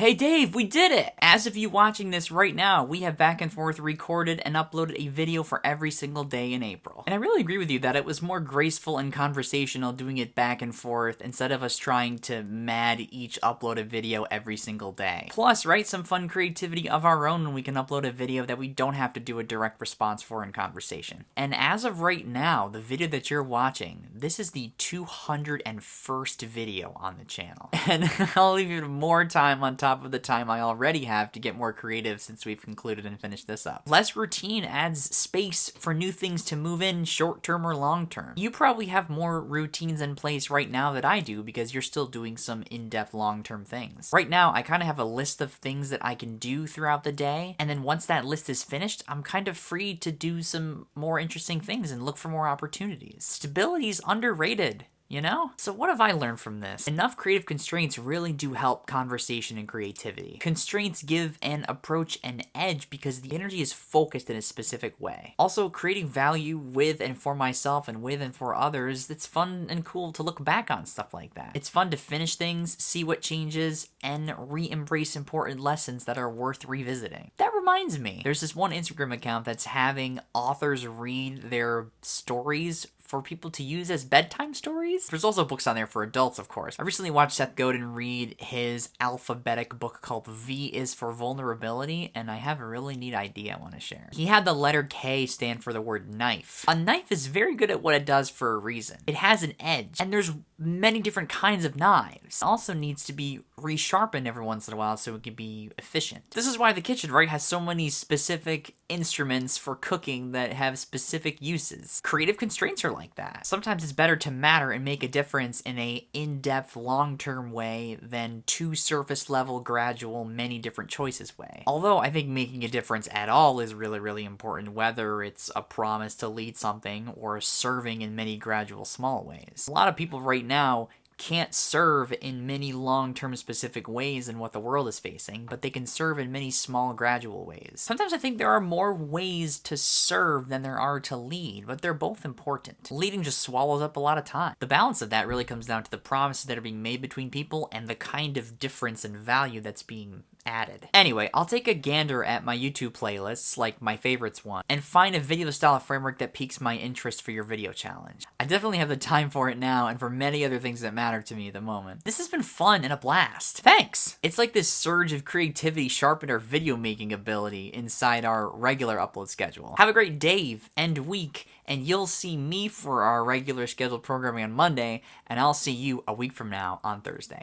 Hey Dave, we did it! As of you watching this right now, we have back and forth recorded and uploaded a video for every single day in April. And I really agree with you that it was more graceful and conversational doing it back and forth instead of us trying to mad each uploaded video every single day. Plus, right, some fun creativity of our own when we can upload a video that we don't have to do a direct response for in conversation. And as of right now, the video that you're watching, this is the 201st video on the channel. And I'll leave you more time on top of the time I already have to get more creative since we've concluded and finished this up. Less routine adds space for new things to move in short-term or long-term. You probably have more routines in place right now that I do because you're still doing some in-depth long-term things. Right now, I kind of have a list of things that I can do throughout the day, and then once that list is finished, I'm kind of free to do some more interesting things and look for more opportunities. Stability is underrated. You know? So what have I learned from this? Enough creative constraints really do help conversation and creativity. Constraints give an approach an edge because the energy is focused in a specific way. Also, creating value with and for myself and with and for others, it's fun and cool to look back on stuff like that. It's fun to finish things, see what changes, and re-embrace important lessons that are worth revisiting. That reminds me, there's this one Instagram account that's having authors read their stories for people to use as bedtime stories. There's also books on there for adults, of course. I recently watched Seth Godin read his alphabetic book called V is for Vulnerability, and I have a really neat idea I want to share. He had the letter K stand for the word knife. A knife is very good at what it does for a reason. It has an edge, and there's many different kinds of knives. It also needs to be resharpened every once in a while so it can be efficient. This is why the kitchen, right, has so many specific instruments for cooking that have specific uses. Creative constraints are like that. Sometimes it's better to matter and make a difference in a in-depth, long-term way than too surface-level, gradual, many different choices way. Although I think making a difference at all is really, really important, whether it's a promise to lead something or serving in many gradual, small ways. A lot of people right now can't serve in many long-term specific ways in what the world is facing, but they can serve in many small gradual ways. Sometimes I think there are more ways to serve than there are to lead, but they're both important. Leading just swallows up a lot of time. The balance of that really comes down to the promises that are being made between people and the kind of difference and value that's being added. Anyway, I'll take a gander at my YouTube playlists, like my favorites one, and find a video style framework that piques my interest for your video challenge. I definitely have the time for it now and for many other things that matter to me at the moment. This has been fun and a blast. Thanks! It's like this surge of creativity sharpened our video making ability inside our regular upload schedule. Have a great day and week, and you'll see me for our regular scheduled programming on Monday, and I'll see you a week from now on Thursday.